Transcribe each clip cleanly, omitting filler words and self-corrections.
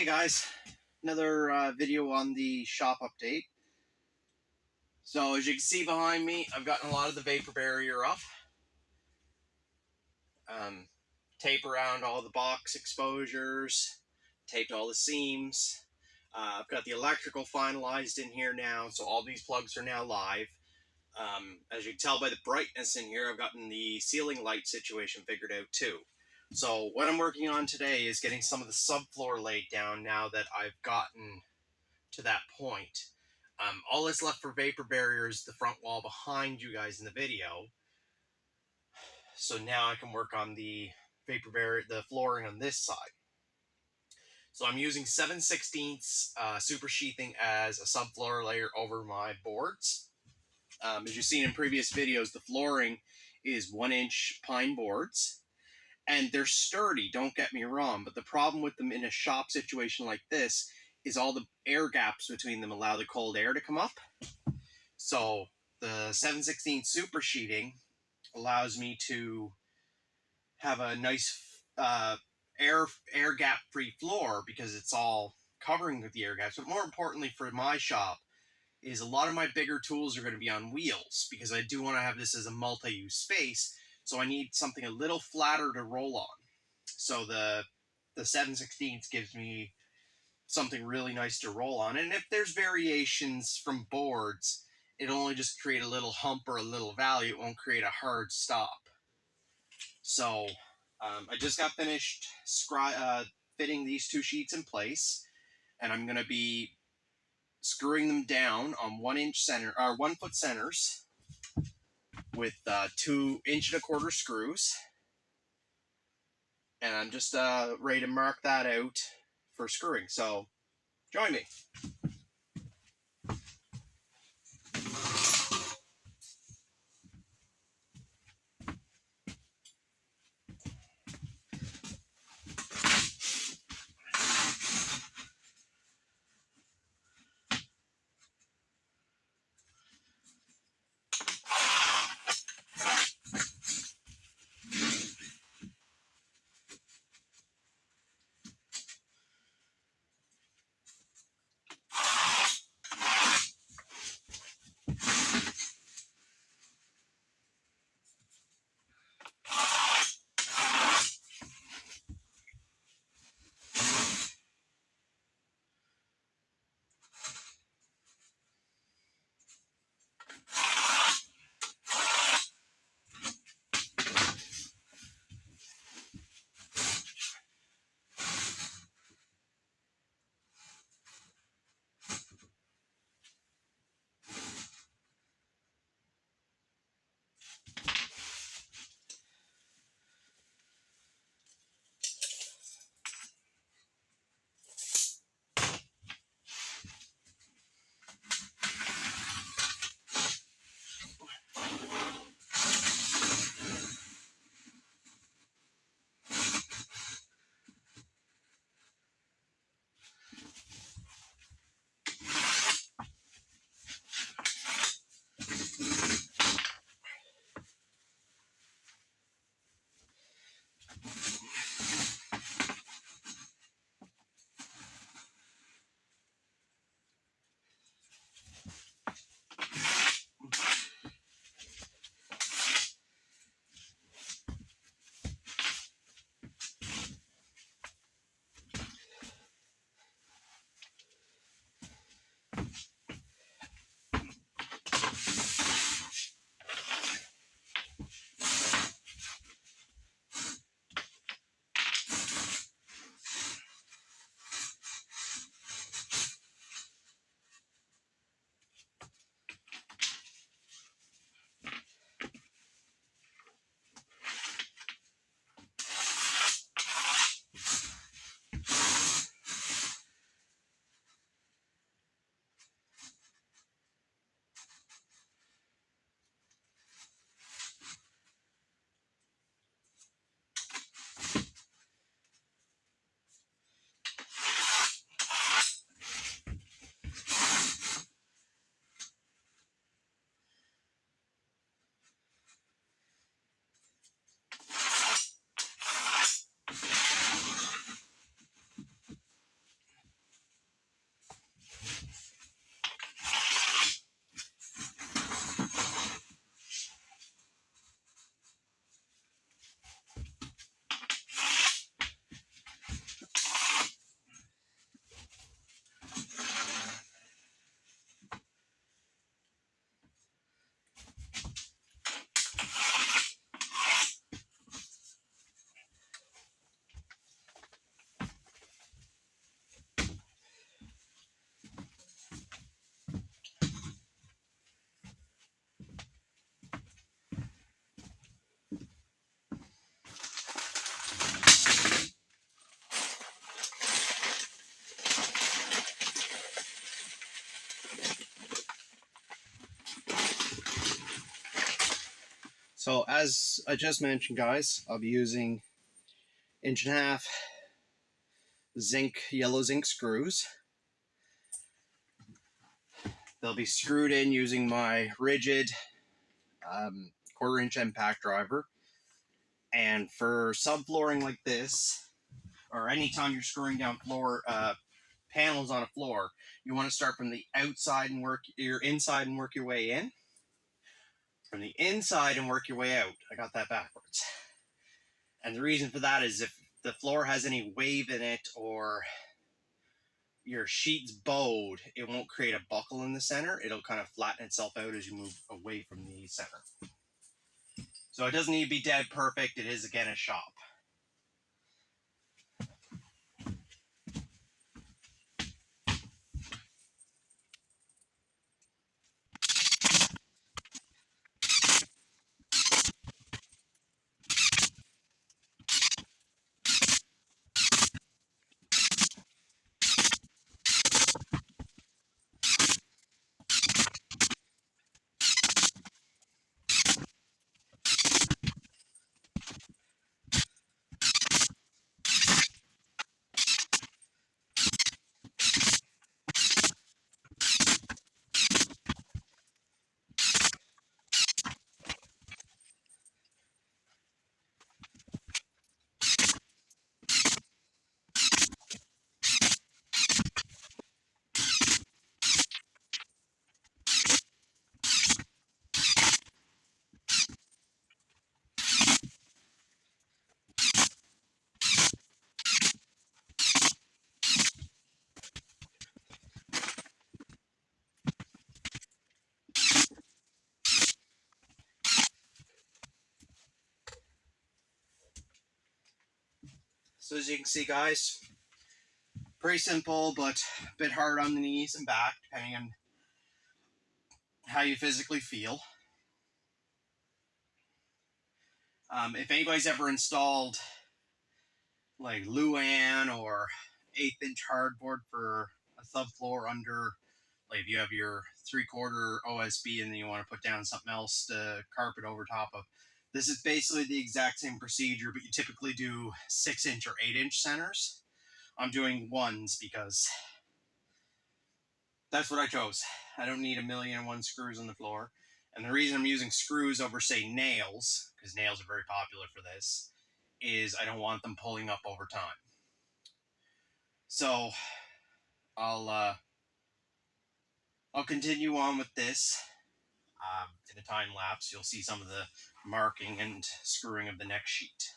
Hey guys, another video on the shop update. So as you can see behind me, I've gotten a lot of the vapor barrier up. Tape around all the box exposures, taped all the seams. I've got the electrical finalized in here now, so all these plugs are now live. As you can tell by the brightness in here, I've gotten the ceiling light situation figured out too. So what I'm working on today is getting some of the subfloor laid down now that I've gotten to that point. All that's left for vapor barrier is the front wall behind you guys in the video. So now I can work on the vapor barrier, the flooring on this side. So I'm using 7/16 super sheathing as a subfloor layer over my boards. As you've seen in previous videos, the flooring is 1-inch pine boards. And they're sturdy, don't get me wrong, but the problem with them in a shop situation like this is all the air gaps between them allow the cold air to come up. So the 7/16 super sheeting allows me to have a nice air gap free floor because it's all covering with the air gaps. But more importantly for my shop is a lot of my bigger tools are going to be on wheels because I do want to have this as a multi-use space. So I need something a little flatter to roll on. So the 7/16 gives me something really nice to roll on. And if there's variations from boards, it'll only just create a little hump or a little valley. It won't create a hard stop. So I just got finished fitting these two sheets in place, and I'm going to be screwing them down on 1 foot centers with 2 1/4 inch screws. And I'm just ready to mark that out for screwing. So join me. So as I just mentioned, guys, I'll be using 1.5 inch yellow zinc screws. They'll be screwed in using my rigid 1/4 inch impact driver. And for subflooring like this, or anytime you're screwing down floor panels on a floor, you want to start from the outside and work your inside and work your way in. From the inside and work your way out. I got that backwards. And the reason for that is if the floor has any wave in it or your sheet's bowed, it won't create a buckle in the center. It'll kind of flatten itself out as you move away from the center. So it doesn't need to be dead perfect. It is, again, a shop. So as you can see, guys, pretty simple, but a bit hard on the knees and back, depending on how you physically feel. If anybody's ever installed like Luan or 1/8 inch hardboard for a subfloor under, like if you have your 3/4 OSB and then you want to put down something else to carpet over top of, this is basically the exact same procedure, but you typically do 6 inch or 8 inch centers. I'm doing ones because that's what I chose. I don't need 1,000,001 screws on the floor. And the reason I'm using screws over, say, nails, because nails are very popular for this, is I don't want them pulling up over time. So I'll continue on with this. In a time lapse, you'll see some of the marking and screwing of the next sheet.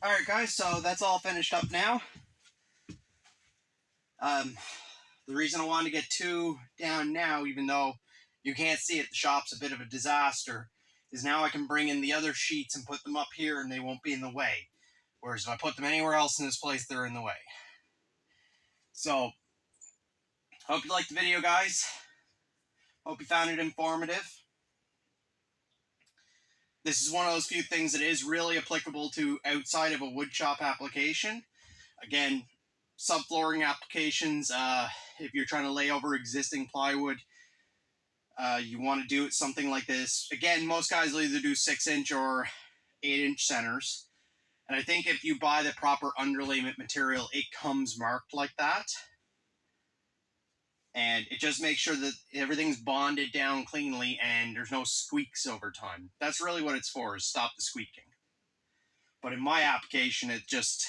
Alright guys, so that's all finished up now. The reason I wanted to get 2 down now, even though you can't see it, the shop's a bit of a disaster, is now I can bring in the other sheets and put them up here and they won't be in the way. Whereas if I put them anywhere else in this place, they're in the way. So, hope you liked the video, guys. Hope you found it informative. This is one of those few things that is really applicable to outside of a woodshop application. Again, subflooring applications, if you're trying to lay over existing plywood, you want to do it something like this. Again, most guys will either do 6-inch or 8-inch centers. And I think if you buy the proper underlayment material, it comes marked like that. And it just makes sure that everything's bonded down cleanly and there's no squeaks over time. That's really what it's for, is stop the squeaking. But in my application, it just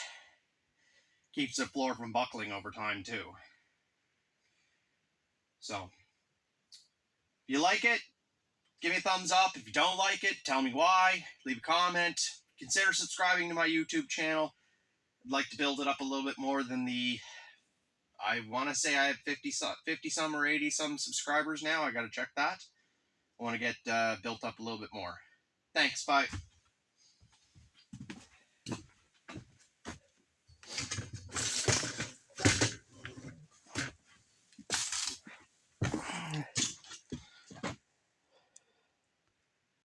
keeps the floor from buckling over time too. So, if you like it, give me a thumbs up. If you don't like it, tell me why. Leave a comment. Consider subscribing to my YouTube channel. I'd like to build it up a little bit more than I want to say I have 50 some or 80 some subscribers now. I got to check that. I want to get built up a little bit more. Thanks. Bye.